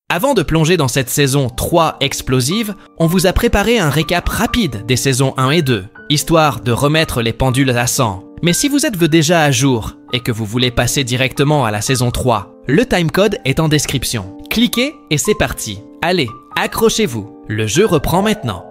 Avant de plonger dans cette saison 3 explosive, on vous a préparé un récap rapide des saisons 1 et 2, histoire de remettre les pendules à 100. Mais si vous êtes déjà à jour et que vous voulez passer directement à la saison 3, le timecode est en description. Cliquez et c'est parti. Allez, accrochez-vous, le jeu reprend maintenant.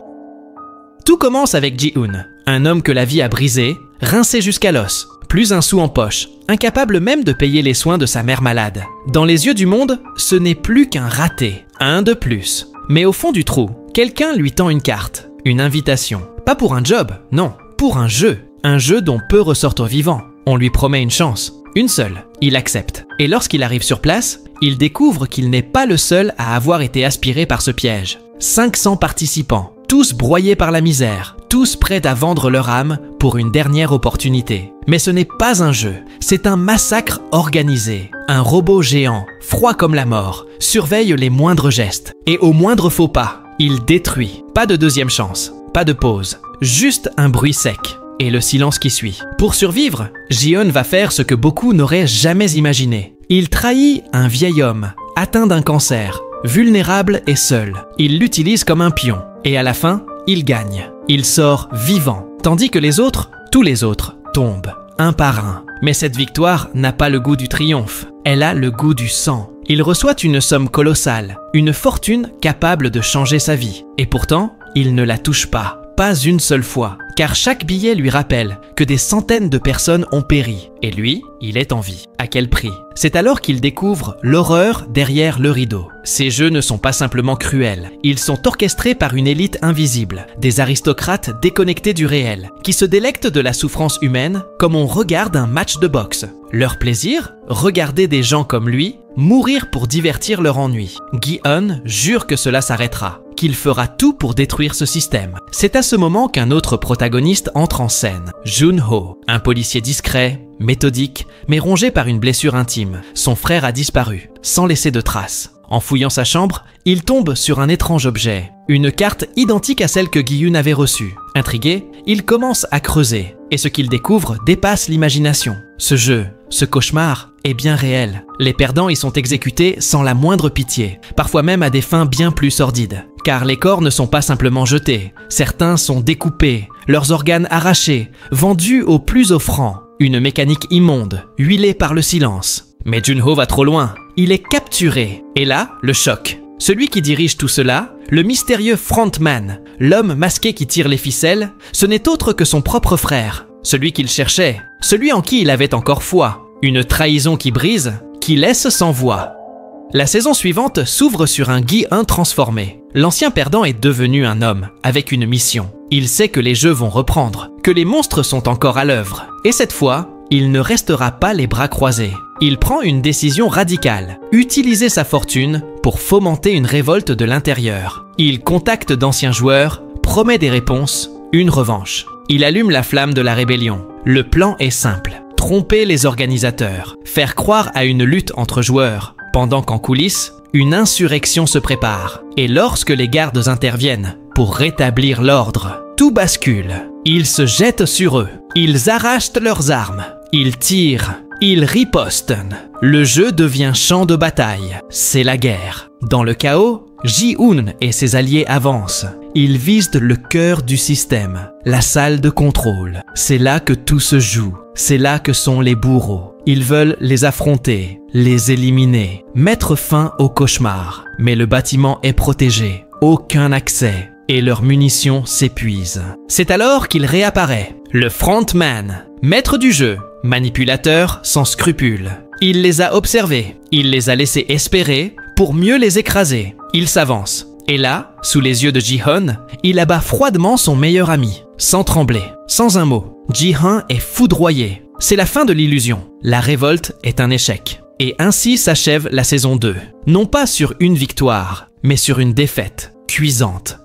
Tout commence avec Ji-Hoon, un homme que la vie a brisé, rincé jusqu'à l'os, plus un sou en poche, incapable même de payer les soins de sa mère malade. Dans les yeux du monde, ce n'est plus qu'un raté, un de plus. Mais au fond du trou, quelqu'un lui tend une carte, une invitation. Pas pour un job, non, pour un jeu dont peu ressortent vivants. On lui promet une chance, une seule, il accepte. Et lorsqu'il arrive sur place, il découvre qu'il n'est pas le seul à avoir été aspiré par ce piège. 500 participants, tous broyés par la misère, tous prêts à vendre leur âme pour une dernière opportunité. Mais ce n'est pas un jeu, c'est un massacre organisé. Un robot géant, froid comme la mort, surveille les moindres gestes. Et au moindre faux pas, il détruit. Pas de deuxième chance, pas de pause, juste un bruit sec. Et le silence qui suit. Pour survivre, Ji-Hoon va faire ce que beaucoup n'auraient jamais imaginé. Il trahit un vieil homme, atteint d'un cancer, vulnérable et seul. Il l'utilise comme un pion. Et à la fin, il gagne. Il sort vivant. Tandis que les autres, tous les autres, tombent, un par un. Mais cette victoire n'a pas le goût du triomphe. Elle a le goût du sang. Il reçoit une somme colossale, une fortune capable de changer sa vie. Et pourtant, il ne la touche pas. Pas une seule fois, car chaque billet lui rappelle que des centaines de personnes ont péri. Et lui, il est en vie. À quel prix? C'est alors qu'il découvre l'horreur derrière le rideau. Ces jeux ne sont pas simplement cruels. Ils sont orchestrés par une élite invisible, des aristocrates déconnectés du réel, qui se délectent de la souffrance humaine comme on regarde un match de boxe. Leur plaisir? Regarder des gens comme lui mourir pour divertir leur ennui. Gi-Hoon jure que cela s'arrêtera, qu'il fera tout pour détruire ce système. C'est à ce moment qu'un autre protagoniste entre en scène, Jun-Ho, un policier discret, méthodique, mais rongé par une blessure intime. Son frère a disparu, sans laisser de traces. En fouillant sa chambre, il tombe sur un étrange objet, une carte identique à celle que Gi-Hoon avait reçue. Intrigué, il commence à creuser, et ce qu'il découvre dépasse l'imagination. Ce jeu, ce cauchemar, est bien réel. Les perdants y sont exécutés sans la moindre pitié, parfois même à des fins bien plus sordides. Car les corps ne sont pas simplement jetés, certains sont découpés, leurs organes arrachés, vendus aux plus offrants. Une mécanique immonde, huilée par le silence. Mais Jun-Ho va trop loin, il est capturé. Et là, le choc. Celui qui dirige tout cela, le mystérieux frontman, l'homme masqué qui tire les ficelles, ce n'est autre que son propre frère. Celui qu'il cherchait, celui en qui il avait encore foi. Une trahison qui brise, qui laisse sans voix. La saison suivante s'ouvre sur un Gi-Hoon transformé. L'ancien perdant est devenu un homme, avec une mission. Il sait que les jeux vont reprendre, que les monstres sont encore à l'œuvre. Et cette fois, il ne restera pas les bras croisés. Il prend une décision radicale, utiliser sa fortune pour fomenter une révolte de l'intérieur. Il contacte d'anciens joueurs, promet des réponses, une revanche. Il allume la flamme de la rébellion. Le plan est simple, tromper les organisateurs, faire croire à une lutte entre joueurs, pendant qu'en coulisses, une insurrection se prépare. Et lorsque les gardes interviennent pour rétablir l'ordre, tout bascule. Ils se jettent sur eux, ils arrachent leurs armes, ils tirent, ils ripostent. Le jeu devient champ de bataille. C'est la guerre. Dans le chaos, Ji-Hoon et ses alliés avancent. Ils visent le cœur du système, la salle de contrôle. C'est là que tout se joue. C'est là que sont les bourreaux. Ils veulent les affronter, les éliminer, mettre fin au cauchemar. Mais le bâtiment est protégé, aucun accès. Et leurs munitions s'épuisent. C'est alors qu'il réapparaît, le frontman, maître du jeu, manipulateur sans scrupules. Il les a observés, il les a laissés espérer pour mieux les écraser. Il s'avance. Et là, sous les yeux de Ji-Hoon, il abat froidement son meilleur ami, sans trembler, sans un mot. Ji-Hoon est foudroyé. C'est la fin de l'illusion. La révolte est un échec. Et ainsi s'achève la saison 2. Non pas sur une victoire, mais sur une défaite cuisante.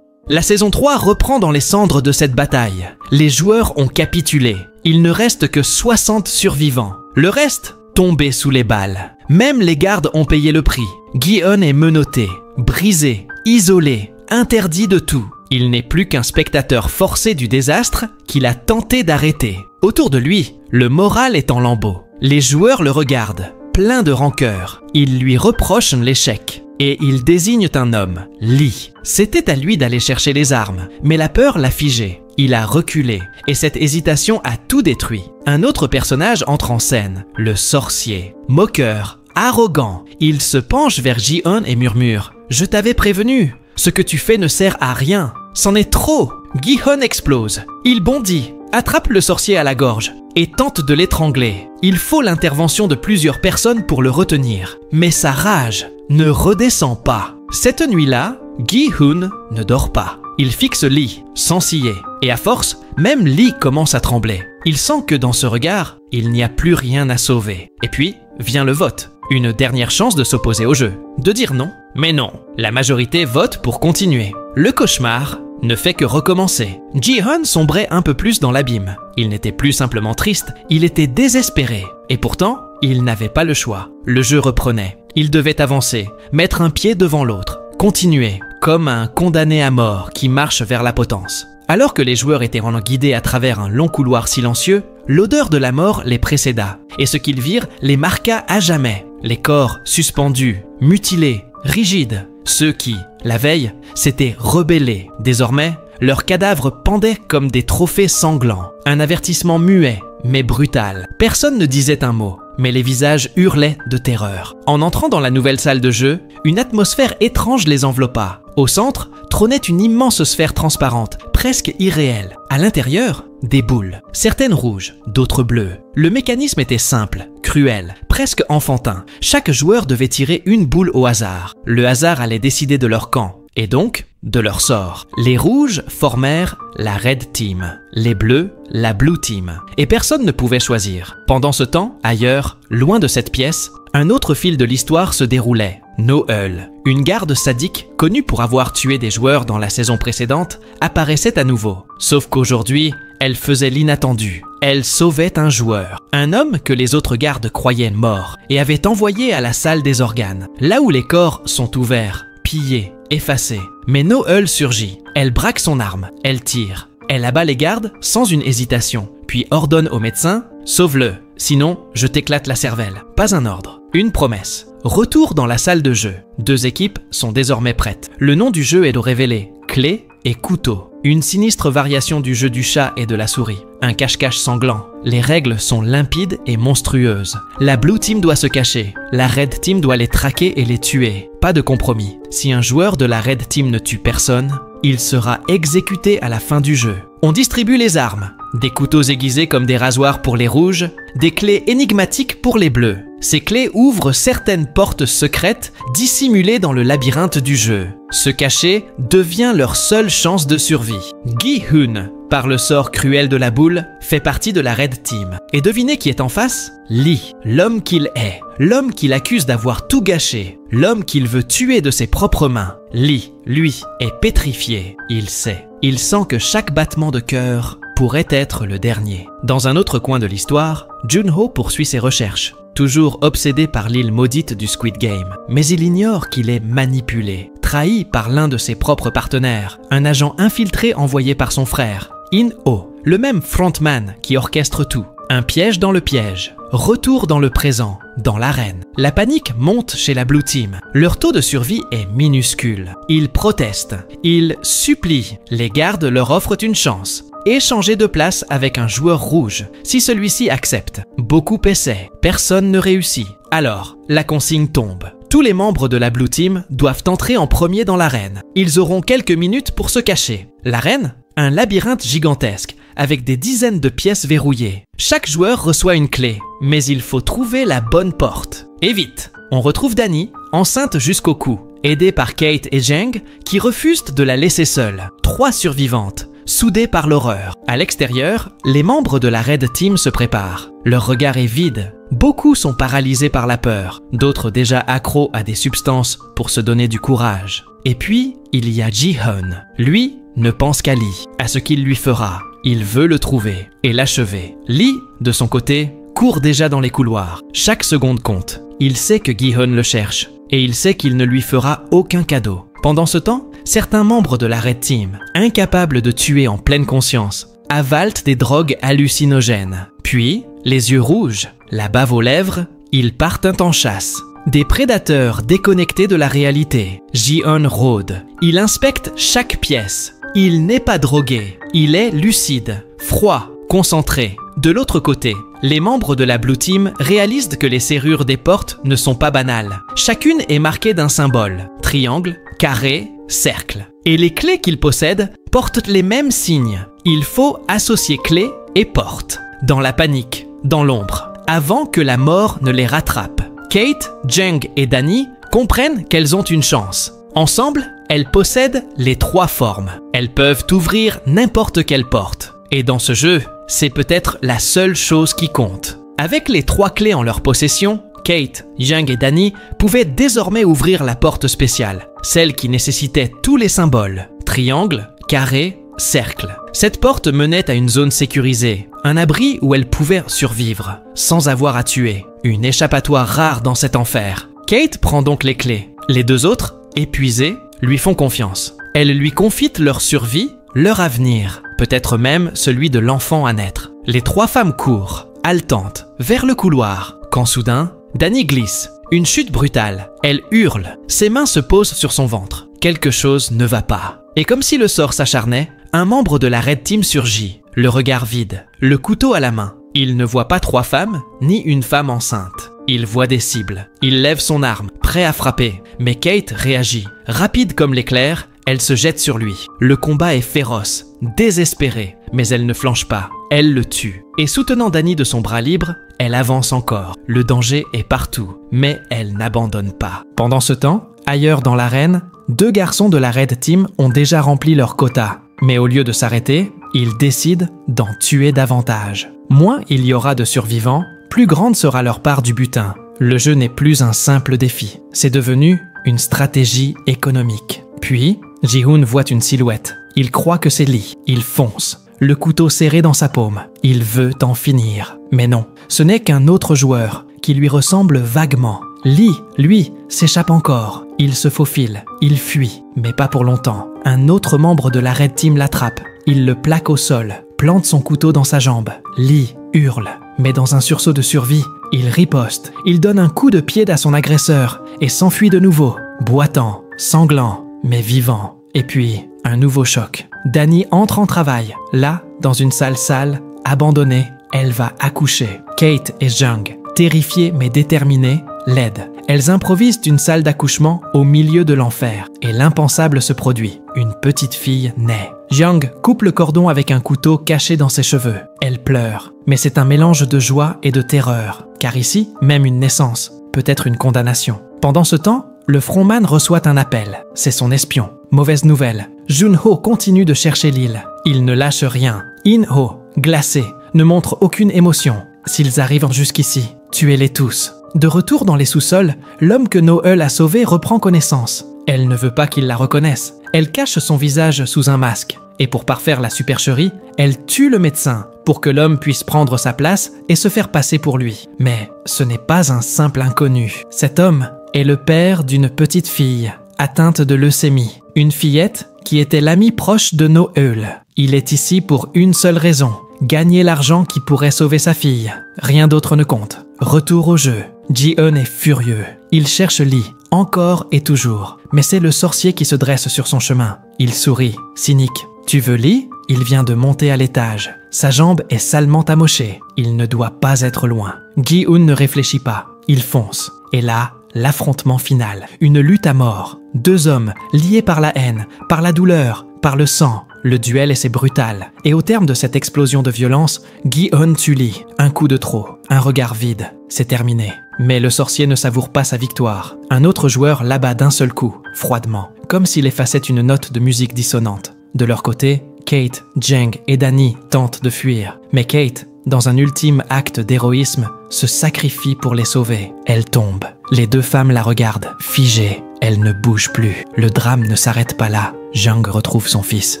La saison 3 reprend dans les cendres de cette bataille. Les joueurs ont capitulé. Il ne reste que 60 survivants. Le reste, tombé sous les balles. Même les gardes ont payé le prix. Gi-Hoon est menotté, brisé, isolé, interdit de tout. Il n'est plus qu'un spectateur forcé du désastre qu'il a tenté d'arrêter. Autour de lui, le moral est en lambeaux. Les joueurs le regardent, pleins de rancœur. Ils lui reprochent l'échec. et ils désignent un homme, Lee. C'était à lui d'aller chercher les armes, mais la peur l'a figé. Il a reculé, et cette hésitation a tout détruit. Un autre personnage entre en scène, le sorcier. Moqueur, arrogant, il se penche vers Ji-Hoon et murmure « Je t'avais prévenu, ce que tu fais ne sert à rien, c'en est trop !» Gi-Hoon explose, il bondit, attrape le sorcier à la gorge et tente de l'étrangler. Il faut l'intervention de plusieurs personnes pour le retenir, mais sa rage ne redescend pas. Cette nuit-là, Gi-Hoon ne dort pas. Il fixe Lee, sans ciller, et à force, même Lee commence à trembler. Il sent que dans ce regard, il n'y a plus rien à sauver. Et puis, vient le vote. Une dernière chance de s'opposer au jeu, de dire non. Mais non, la majorité vote pour continuer. Le cauchemar ne fait que recommencer. Ji-Hoon sombrait un peu plus dans l'abîme. Il n'était plus simplement triste, il était désespéré. Et pourtant, il n'avait pas le choix. Le jeu reprenait. Il devait avancer, mettre un pied devant l'autre, continuer, comme un condamné à mort qui marche vers la potence. Alors que les joueurs étaient guidés à travers un long couloir silencieux, l'odeur de la mort les précéda, et ce qu'ils virent les marqua à jamais. Les corps suspendus, mutilés, rigides. Ceux qui, la veille, s'étaient rebellés. Désormais, leurs cadavres pendaient comme des trophées sanglants. Un avertissement muet, mais brutal. Personne ne disait un mot, mais les visages hurlaient de terreur. En entrant dans la nouvelle salle de jeu, une atmosphère étrange les enveloppa. Au centre, trônait une immense sphère transparente, presque irréelle. À l'intérieur, des boules, certaines rouges, d'autres bleues. Le mécanisme était simple, cruel, presque enfantin. Chaque joueur devait tirer une boule au hasard. Le hasard allait décider de leur camp, et donc de leur sort. Les rouges formèrent la Red Team, les bleus la Blue Team, et personne ne pouvait choisir. Pendant ce temps, ailleurs, loin de cette pièce, un autre fil de l'histoire se déroulait. Noelle, une garde sadique connue pour avoir tué des joueurs dans la saison précédente, apparaissait à nouveau. Sauf qu'aujourd'hui, elle faisait l'inattendu. Elle sauvait un joueur, un homme que les autres gardes croyaient mort, et avait envoyé à la salle des organes, là où les corps sont ouverts, pillés, effacés. Mais Noelle surgit, elle braque son arme, elle tire. Elle abat les gardes sans une hésitation, puis ordonne au médecin « Sauve-le, sinon je t'éclate la cervelle ». Pas un ordre, une promesse. Retour dans la salle de jeu. Deux équipes sont désormais prêtes. Le nom du jeu est de révéler clé et couteau. Une sinistre variation du jeu du chat et de la souris. Un cache-cache sanglant. Les règles sont limpides et monstrueuses. La Blue Team doit se cacher. La Red Team doit les traquer et les tuer. Pas de compromis. Si un joueur de la Red Team ne tue personne, il sera exécuté à la fin du jeu. On distribue les armes. Des couteaux aiguisés comme des rasoirs pour les rouges, des clés énigmatiques pour les bleus. Ces clés ouvrent certaines portes secrètes dissimulées dans le labyrinthe du jeu. Se cacher devient leur seule chance de survie. Gi-Hoon, par le sort cruel de la boule, fait partie de la Red Team. Et devinez qui est en face? Lee, l'homme qu'il est. L'homme qu'il accuse d'avoir tout gâché. L'homme qu'il veut tuer de ses propres mains. Lee, lui, est pétrifié. Il sait. Il sent que chaque battement de cœur pourrait être le dernier. Dans un autre coin de l'histoire, Junho poursuit ses recherches, toujours obsédé par l'île maudite du Squid Game. Mais il ignore qu'il est manipulé, trahi par l'un de ses propres partenaires, un agent infiltré envoyé par son frère, In-Oh, le même frontman qui orchestre tout. Un piège dans le piège, retour dans le présent, dans l'arène. La panique monte chez la Blue Team. Leur taux de survie est minuscule. Ils protestent, ils supplient. Les gardes leur offrent une chance. Échanger de place avec un joueur rouge, si celui-ci accepte. Beaucoup essaient, personne ne réussit. Alors, la consigne tombe. Tous les membres de la Blue Team doivent entrer en premier dans l'arène. Ils auront quelques minutes pour se cacher. L'arène ? Un labyrinthe gigantesque, avec des dizaines de pièces verrouillées. Chaque joueur reçoit une clé, mais il faut trouver la bonne porte. Et vite, on retrouve Danny, enceinte jusqu'au cou, aidée par Kate et Jeng, qui refusent de la laisser seule. 3 survivantes, soudées par l'horreur. À l'extérieur, les membres de la Red Team se préparent. Leur regard est vide. Beaucoup sont paralysés par la peur, d'autres déjà accros à des substances pour se donner du courage. Et puis, il y a Ji-Hoon. Lui ne pense qu'à Lee, à ce qu'il lui fera. Il veut le trouver et l'achever. Lee, de son côté, court déjà dans les couloirs. Chaque seconde compte. Il sait que Gi-Hoon le cherche et il sait qu'il ne lui fera aucun cadeau. Pendant ce temps, certains membres de la Red Team, incapables de tuer en pleine conscience, avalent des drogues hallucinogènes. Puis, les yeux rouges, la bave aux lèvres, ils partent en chasse. des prédateurs déconnectés de la réalité. Ji-Eun rôde. Il inspecte chaque pièce. Il n'est pas drogué. Il est lucide, froid, concentré. De l'autre côté, les membres de la Blue Team réalisent que les serrures des portes ne sont pas banales. Chacune est marquée d'un symbole, triangle, carré, cercle. Et les clés qu'ils possèdent portent les mêmes signes. Il faut associer clé et porte. Dans la panique, dans l'ombre, avant que la mort ne les rattrape. Kate, Jung et Danny comprennent qu'elles ont une chance. Ensemble, elles possèdent les 3 formes. Elles peuvent ouvrir n'importe quelle porte. Et dans ce jeu, c'est peut-être la seule chose qui compte. Avec les 3 clés en leur possession, Kate, Jung et Danny pouvaient désormais ouvrir la porte spéciale, celle qui nécessitait tous les symboles, triangle, carré, cercle. Cette porte menait à une zone sécurisée, un abri où elles pouvaient survivre, sans avoir à tuer, une échappatoire rare dans cet enfer. Kate prend donc les clés. Les 2 autres, épuisées, lui font confiance. Elles lui confient leur survie, leur avenir, peut-être même celui de l'enfant à naître. Les 3 femmes courent, haletantes, vers le couloir, quand soudain, Danny glisse. Une chute brutale. Elle hurle. Ses mains se posent sur son ventre. Quelque chose ne va pas. Et comme si le sort s'acharnait, un membre de la Red Team surgit, le regard vide, le couteau à la main. Il ne voit pas 3 femmes, ni une femme enceinte. Il voit des cibles. Il lève son arme, prêt à frapper. Mais Kate réagit. Rapide comme l'éclair, elle se jette sur lui. Le combat est féroce, désespéré, mais elle ne flanche pas. Elle le tue. Et soutenant Danny de son bras libre, elle avance encore. Le danger est partout, mais elle n'abandonne pas. Pendant ce temps, ailleurs dans l'arène, 2 garçons de la Red Team ont déjà rempli leur quota. Mais au lieu de s'arrêter, ils décident d'en tuer davantage. Moins il y aura de survivants, plus grande sera leur part du butin. Le jeu n'est plus un simple défi. C'est devenu une stratégie économique. Puis, Ji-Hoon voit une silhouette. Il croit que c'est Lee. Il fonce, le couteau serré dans sa paume. Il veut en finir. Mais non, ce n'est qu'un autre joueur qui lui ressemble vaguement. Lee, lui, s'échappe encore. Il se faufile, il fuit, mais pas pour longtemps. Un autre membre de la Red Team l'attrape. Il le plaque au sol, plante son couteau dans sa jambe. Lee hurle, mais dans un sursaut de survie, il riposte. Il donne un coup de pied à son agresseur et s'enfuit de nouveau, boitant, sanglant, mais vivant. Et puis, un nouveau choc. Danny entre en travail. Là, dans une salle sale, abandonnée, elle va accoucher. Kate et Jung, terrifiées mais déterminées, l'aident. Elles improvisent une salle d'accouchement au milieu de l'enfer. Et l'impensable se produit. Une petite fille naît. Jung coupe le cordon avec un couteau caché dans ses cheveux. Elle pleure. Mais c'est un mélange de joie et de terreur. Car ici, même une naissance peut être une condamnation. Pendant ce temps, le frontman reçoit un appel. C'est son espion. Mauvaise nouvelle. Jun-Ho continue de chercher l'île. Il ne lâche rien. In-Ho, glacé, ne montre aucune émotion. S'ils arrivent jusqu'ici, tuez-les tous. De retour dans les sous-sols, l'homme que No-Eul a sauvé reprend connaissance. Elle ne veut pas qu'il la reconnaisse. Elle cache son visage sous un masque. Et pour parfaire la supercherie, elle tue le médecin pour que l'homme puisse prendre sa place et se faire passer pour lui. Mais ce n'est pas un simple inconnu. Cet homme est le père d'une petite fille atteinte de leucémie. Une fillette qui était l'amie proche de No-Eul. Il est ici pour une seule raison. Gagner l'argent qui pourrait sauver sa fille. Rien d'autre ne compte. Retour au jeu. Ji-Eun est furieux. Il cherche Lee, encore et toujours. Mais c'est le sorcier qui se dresse sur son chemin. Il sourit, cynique. Tu veux Lee ? Il vient de monter à l'étage. Sa jambe est salement amochée. Il ne doit pas être loin. Ji-Hoon ne réfléchit pas. Il fonce. Et là, l'affrontement final. Une lutte à mort. 2 hommes, liés par la haine, par la douleur, par le sang. Le duel est brutal. Et au terme de cette explosion de violence, Gi-Eun tue Lee. Un coup de trop. Un regard vide. C'est terminé. Mais le sorcier ne savoure pas sa victoire. Un autre joueur l'abat d'un seul coup, froidement, comme s'il effaçait une note de musique dissonante. De leur côté, Kate, Jung et Danny tentent de fuir. Mais Kate, dans un ultime acte d'héroïsme, se sacrifie pour les sauver. Elle tombe. Les 2 femmes la regardent, figées. Elle ne bouge plus. Le drame ne s'arrête pas là. Jung retrouve son fils.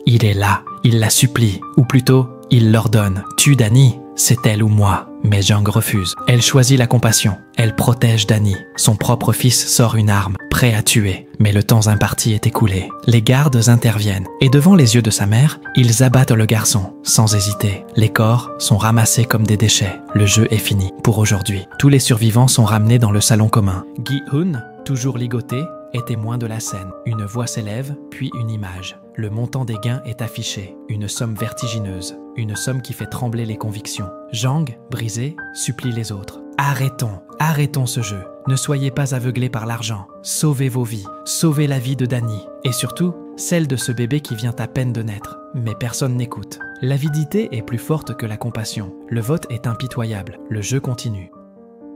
Il est là. Il la supplie. Ou plutôt, il l'ordonne. Tue Danny. c'est elle ou moi. Mais Jung refuse. Elle choisit la compassion. Elle protège Danny. Son propre fils sort une arme, prêt à tuer. Mais le temps imparti est écoulé. Les gardes interviennent et devant les yeux de sa mère, ils abattent le garçon, sans hésiter. Les corps sont ramassés comme des déchets. Le jeu est fini pour aujourd'hui. Tous les survivants sont ramenés dans le salon commun. Gi-hun, toujours ligoté, est témoin de la scène. Une voix s'élève, puis une image. Le montant des gains est affiché, une somme vertigineuse, une somme qui fait trembler les convictions. Jang, brisé, supplie les autres. Arrêtons ce jeu. Ne soyez pas aveuglés par l'argent. Sauvez vos vies, sauvez la vie de Danny. Et surtout, celle de ce bébé qui vient à peine de naître. Mais personne n'écoute. L'avidité est plus forte que la compassion. Le vote est impitoyable. Le jeu continue.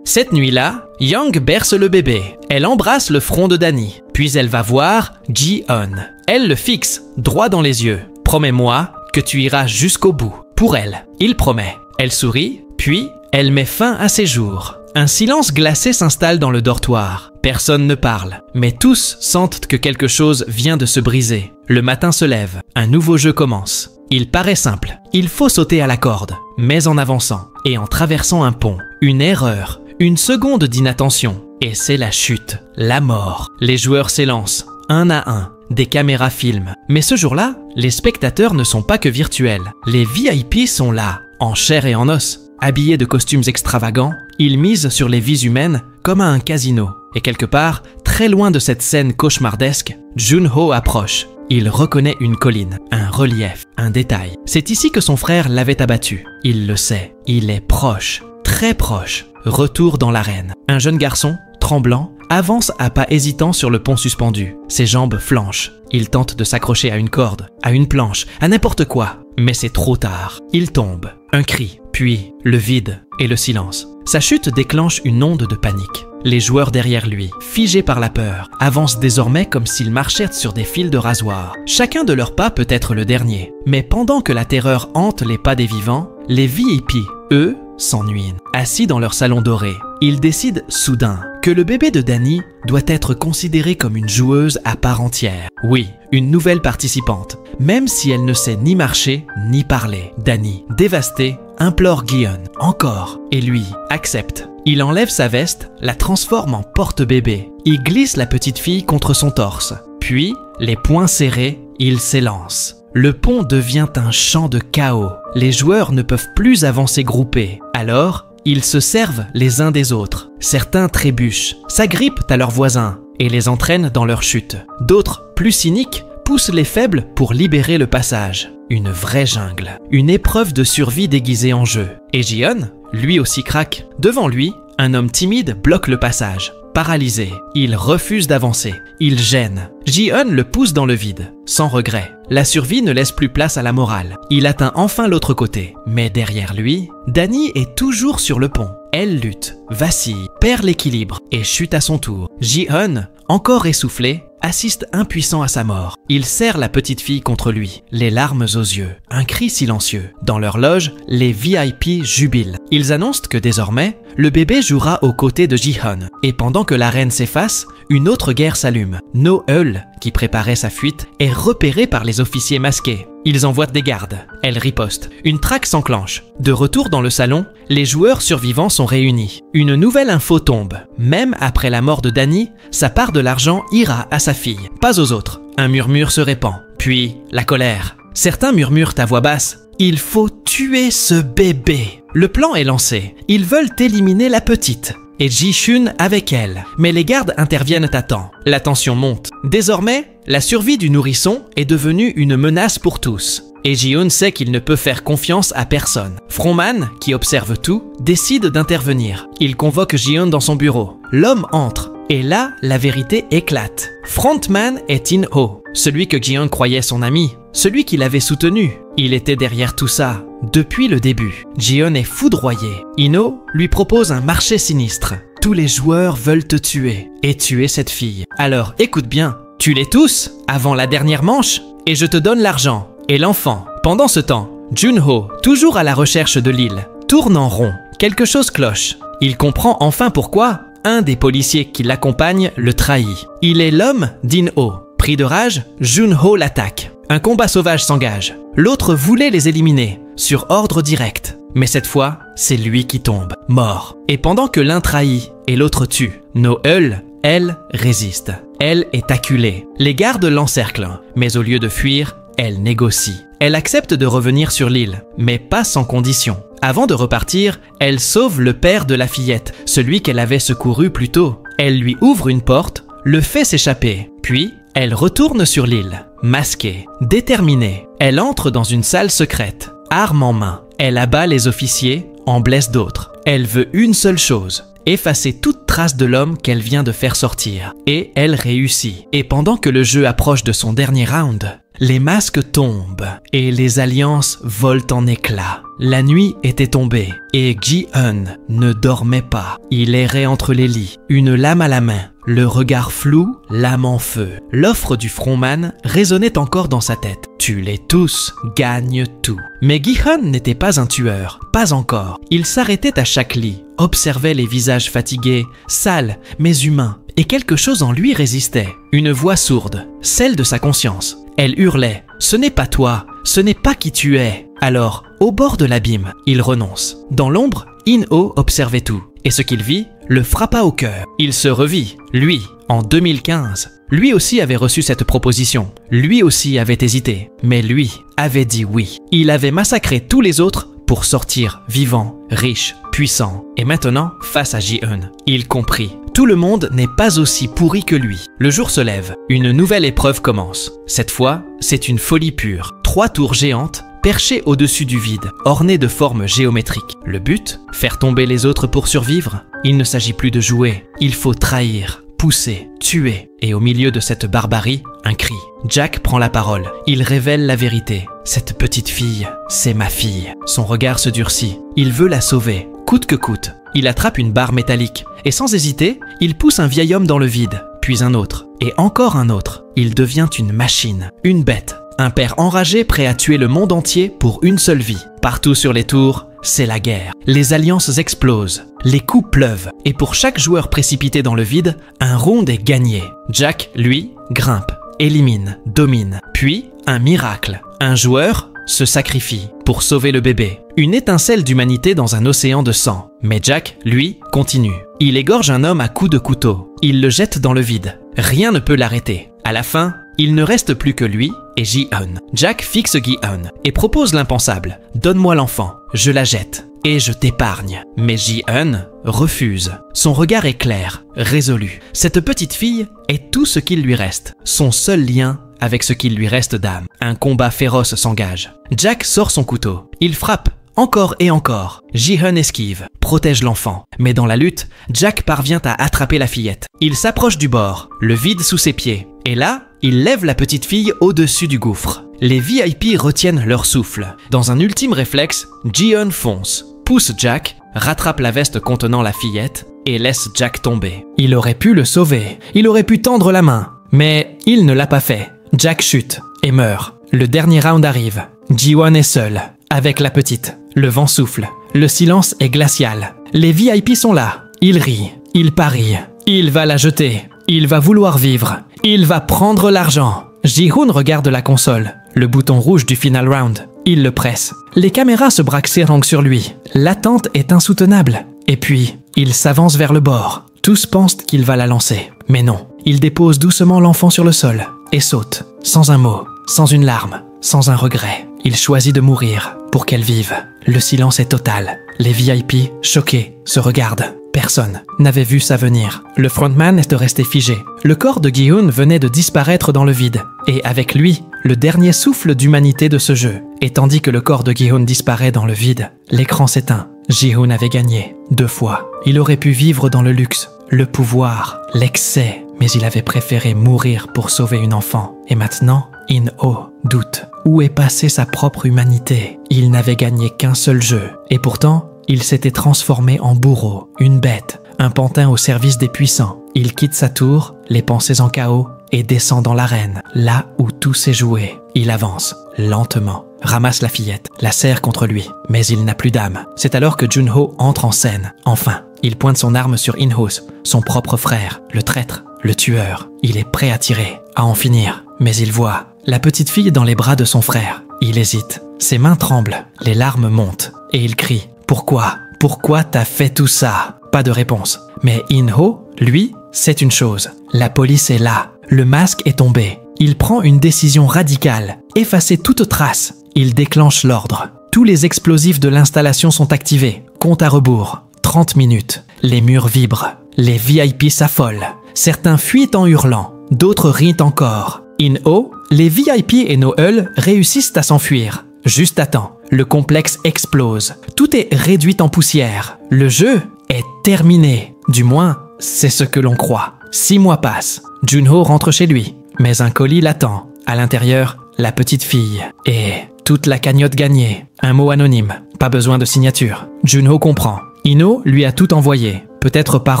Cette nuit-là, Yang berce le bébé. Elle embrasse le front de Danny. Puis elle va voir Ji-hun. Elle le fixe, droit dans les yeux. « Promets-moi que tu iras jusqu'au bout. » Pour elle. Il promet. Elle sourit, puis elle met fin à ses jours. Un silence glacé s'installe dans le dortoir. Personne ne parle, mais tous sentent que quelque chose vient de se briser. Le matin se lève. Un nouveau jeu commence. Il paraît simple. Il faut sauter à la corde, mais en avançant et en traversant un pont. Une erreur. Une seconde d'inattention, et c'est la chute, la mort. Les joueurs s'élancent, un à un, des caméras filment. Mais ce jour-là, les spectateurs ne sont pas que virtuels. Les VIP sont là, en chair et en os. Habillés de costumes extravagants, ils misent sur les vies humaines comme à un casino. Et quelque part, très loin de cette scène cauchemardesque, Jun-ho approche. Il reconnaît une colline, un relief, un détail. C'est ici que son frère l'avait abattu. Il le sait, il est proche, très proche. Retour dans l'arène. Un jeune garçon, tremblant, avance à pas hésitants sur le pont suspendu. Ses jambes flanchent. Il tente de s'accrocher à une corde, à une planche, à n'importe quoi. Mais c'est trop tard. Il tombe. Un cri, puis le vide et le silence. Sa chute déclenche une onde de panique. Les joueurs derrière lui, figés par la peur, avancent désormais comme s'ils marchaient sur des fils de rasoir. Chacun de leurs pas peut être le dernier. Mais pendant que la terreur hante les pas des vivants, les VIP, eux, s'ennuient. Assis dans leur salon doré, ils décident soudain que le bébé de Danny doit être considéré comme une joueuse à part entière. Oui, une nouvelle participante, même si elle ne sait ni marcher ni parler. Danny, dévasté, implore Gi-hun, encore, et lui accepte. Il enlève sa veste, la transforme en porte-bébé. Il glisse la petite fille contre son torse. Puis, les poings serrés, il s'élance. Le pont devient un champ de chaos. Les joueurs ne peuvent plus avancer groupés. Alors, ils se servent les uns des autres. Certains trébuchent, s'agrippent à leurs voisins et les entraînent dans leur chute. D'autres, plus cyniques, poussent les faibles pour libérer le passage. Une vraie jungle. Une épreuve de survie déguisée en jeu. Et Ji-hun, lui aussi craque. Devant lui, un homme timide bloque le passage. Paralysé, il refuse d'avancer. Il gêne. Ji-hun le pousse dans le vide, sans regret. La survie ne laisse plus place à la morale. Il atteint enfin l'autre côté. Mais derrière lui, Danny est toujours sur le pont. Elle lutte, vacille, perd l'équilibre et chute à son tour. Ji-hun, encore essoufflé, assiste impuissant à sa mort. Il serre la petite fille contre lui, les larmes aux yeux, un cri silencieux. Dans leur loge, les VIP jubilent. Ils annoncent que désormais, le bébé jouera aux côtés de Ji-hun. Et pendant que la reine s'efface, une autre guerre s'allume. No-eul, qui préparait sa fuite, est repérée par les officiers masqués. Ils envoient des gardes. Elle riposte. Une traque s'enclenche. De retour dans le salon, les joueurs survivants sont réunis. Une nouvelle info tombe. Même après la mort de Danny, sa part de l'argent ira à sa fille, pas aux autres. Un murmure se répand. Puis, la colère. Certains murmurent à voix basse. Il faut tuer ce bébé. Le plan est lancé. Ils veulent éliminer la petite. Et Ji-hun avec elle. Mais les gardes interviennent à temps. La tension monte. Désormais, la survie du nourrisson est devenue une menace pour tous. Et Ji-hun sait qu'il ne peut faire confiance à personne. Frontman, qui observe tout, décide d'intervenir. Il convoque Ji-hun dans son bureau. L'homme entre. Et là, la vérité éclate. Frontman est In-ho, celui que Ji-hun croyait son ami, celui qui l'avait soutenu. Il était derrière tout ça, depuis le début. Ji-hun est foudroyé. In-ho lui propose un marché sinistre. Tous les joueurs veulent te tuer, et tuer cette fille. Alors écoute bien, tue-les tous, avant la dernière manche, et je te donne l'argent, et l'enfant. Pendant ce temps, Jun-ho, toujours à la recherche de l'île, tourne en rond. Quelque chose cloche. Il comprend enfin pourquoi un des policiers qui l'accompagne le trahit. Il est l'homme d'In-ho. Pris de rage, Jun-ho l'attaque. Un combat sauvage s'engage. L'autre voulait les éliminer, sur ordre direct. Mais cette fois, c'est lui qui tombe, mort. Et pendant que l'un trahit et l'autre tue, Noelle, elle, résiste. Elle est acculée. Les gardes l'encerclent, mais au lieu de fuir, elle négocie. Elle accepte de revenir sur l'île, mais pas sans condition. Avant de repartir, elle sauve le père de la fillette, celui qu'elle avait secouru plus tôt. Elle lui ouvre une porte, le fait s'échapper. Puis, elle retourne sur l'île, masquée, déterminée. Elle entre dans une salle secrète, arme en main. Elle abat les officiers, en blesse d'autres. Elle veut une seule chose, effacer toute trace de l'homme qu'elle vient de faire sortir. Et elle réussit. Et pendant que le jeu approche de son dernier round, les masques tombent et les alliances volent en éclats. La nuit était tombée et Ji-Hun ne dormait pas. Il errait entre les lits, une lame à la main, le regard flou, l'âme en feu. L'offre du frontman résonnait encore dans sa tête. Tue-les tous, gagne tout. Mais Gi-Hun n'était pas un tueur, pas encore. Il s'arrêtait à chaque lit, observait les visages fatigués, sales mais humains. Et quelque chose en lui résistait. Une voix sourde, celle de sa conscience. Elle hurlait « Ce n'est pas toi, ce n'est pas qui tu es !» Alors, au bord de l'abîme, il renonce. Dans l'ombre, In-Oh observait tout. Et ce qu'il vit le frappa au cœur. Il se revit, lui, en 2015. Lui aussi avait reçu cette proposition. Lui aussi avait hésité. Mais lui avait dit oui. Il avait massacré tous les autres pour sortir vivant, riche, puissant. Et maintenant, face à Ji-Hun, il comprit. Tout le monde n'est pas aussi pourri que lui. Le jour se lève. Une nouvelle épreuve commence. Cette fois, c'est une folie pure. 3 tours géantes perchées au-dessus du vide, ornées de formes géométriques. Le but ? Faire tomber les autres pour survivre. Il ne s'agit plus de jouer. Il faut trahir, pousser, tuer. Et au milieu de cette barbarie, un cri. Jack prend la parole. Il révèle la vérité. Cette petite fille, c'est ma fille. Son regard se durcit. Il veut la sauver, coûte que coûte. Il attrape une barre métallique et sans hésiter, il pousse un vieil homme dans le vide, puis un autre, et encore un autre. Il devient une machine, une bête. Un père enragé prêt à tuer le monde entier pour une seule vie. Partout sur les tours, c'est la guerre. Les alliances explosent, les coups pleuvent, et pour chaque joueur précipité dans le vide, un round est gagné. Jack, lui, grimpe, élimine, domine. Puis, un miracle. Un joueur se sacrifie pour sauver le bébé. Une étincelle d'humanité dans un océan de sang. Mais Jack, lui, continue. Il égorge un homme à coups de couteau. Il le jette dans le vide. Rien ne peut l'arrêter. À la fin, il ne reste plus que lui et Ji-Hun. Jack fixe Gi-Hun et propose l'impensable. « Donne-moi l'enfant, je la jette et je t'épargne. » Mais Ji-Hun refuse. Son regard est clair, résolu. Cette petite fille est tout ce qu'il lui reste. Son seul lien avec ce qu'il lui reste d'âme. Un combat féroce s'engage. Jack sort son couteau. Il frappe, encore et encore. Ji-Hun esquive, protège l'enfant. Mais dans la lutte, Jack parvient à attraper la fillette. Il s'approche du bord, le vide sous ses pieds. Et là, il lève la petite fille au-dessus du gouffre. Les VIP retiennent leur souffle. Dans un ultime réflexe, Ji-Hun fonce, pousse Jack, rattrape la veste contenant la fillette et laisse Jack tomber. Il aurait pu le sauver. Il aurait pu tendre la main. Mais il ne l'a pas fait. Jack chute et meurt. Le dernier round arrive. Ji-Won est seul, avec la petite. Le vent souffle. Le silence est glacial. Les VIP sont là. Il rit. Il parie. Il va la jeter. Il va vouloir vivre. Il va prendre l'argent. Ji-Hoon regarde la console. Le bouton rouge du final round. Il le presse. Les caméras se braquent s'érangent sur lui. L'attente est insoutenable. Et puis, il s'avance vers le bord. Tous pensent qu'il va la lancer. Mais non. Il dépose doucement l'enfant sur le sol et saute, sans un mot, sans une larme, sans un regret. Il choisit de mourir pour qu'elle vive. Le silence est total. Les VIP, choqués, se regardent. Personne n'avait vu ça venir. Le frontman est resté figé. Le corps de Gi-Hun venait de disparaître dans le vide. Et avec lui, le dernier souffle d'humanité de ce jeu. Et tandis que le corps de Gi-Hun disparaît dans le vide, l'écran s'éteint. Ji-Hun avait gagné 2 fois. Il aurait pu vivre dans le luxe, le pouvoir, l'excès. Mais il avait préféré mourir pour sauver une enfant. Et maintenant, In-Oh doute. Où est passée sa propre humanité? Il n'avait gagné qu'un seul jeu. Et pourtant, il s'était transformé en bourreau, une bête, un pantin au service des puissants. Il quitte sa tour, les pensées en chaos, et descend dans l'arène, là où tout s'est joué. Il avance, lentement, ramasse la fillette, la serre contre lui. Mais il n'a plus d'âme. C'est alors que Jun-Ho entre en scène. Enfin, il pointe son arme sur In-Oh, son propre frère, le traître. Le tueur, il est prêt à tirer, à en finir. Mais il voit la petite fille dans les bras de son frère. Il hésite, ses mains tremblent, les larmes montent. et il crie « Pourquoi ? Pourquoi t'as fait tout ça ?» Pas de réponse. Mais In-ho, lui, c'est une chose. La police est là. Le masque est tombé. Il prend une décision radicale. Effacer toute trace. Il déclenche l'ordre. Tous les explosifs de l'installation sont activés. Compte à rebours. 30 minutes. Les murs vibrent. Les VIP s'affolent. Certains fuient en hurlant. D'autres rient encore. In-ho, les VIP et Noel réussissent à s'enfuir. Juste à temps. Le complexe explose. Tout est réduit en poussière. Le jeu est terminé. Du moins, c'est ce que l'on croit. 6 mois passent. Junho rentre chez lui. Mais un colis l'attend. À l'intérieur, la petite fille. Et toute la cagnotte gagnée. Un mot anonyme. Pas besoin de signature. Junho comprend. Ino lui a tout envoyé. Peut-être par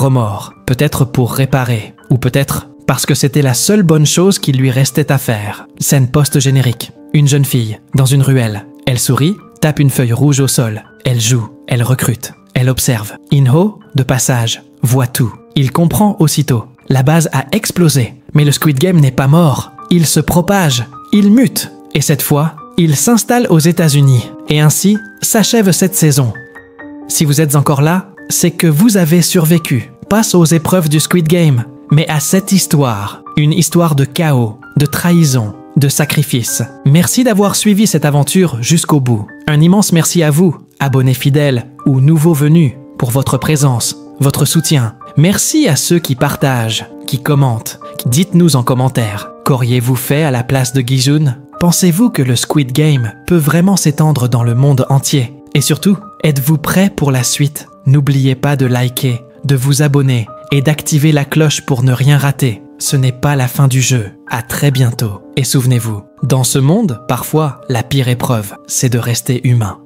remords. Peut-être pour réparer. Ou peut-être parce que c'était la seule bonne chose qu'il lui restait à faire. Scène post-générique. Une jeune fille, dans une ruelle. Elle sourit, tape une feuille rouge au sol. Elle joue, elle recrute, elle observe. In-ho, de passage, voit tout. Il comprend aussitôt. La base a explosé, mais le Squid Game n'est pas mort. Il se propage, il mute. Et cette fois, il s'installe aux États-Unis. Et ainsi, s'achève cette saison. Si vous êtes encore là, c'est que vous avez survécu. Pas aux épreuves du Squid Game, mais à cette histoire. Une histoire de chaos, de trahison, de sacrifice. Merci d'avoir suivi cette aventure jusqu'au bout. Un immense merci à vous, abonnés fidèles ou nouveaux venus, pour votre présence, votre soutien. Merci à ceux qui partagent, qui commentent. Dites-nous en commentaire, qu'auriez-vous fait à la place de Gi-jun ? Pensez-vous que le Squid Game peut vraiment s'étendre dans le monde entier ? Et surtout, êtes-vous prêts pour la suite ? N'oubliez pas de liker, de vous abonner et d'activer la cloche pour ne rien rater. Ce n'est pas la fin du jeu. À très bientôt. Et souvenez-vous, dans ce monde, parfois, la pire épreuve, c'est de rester humain.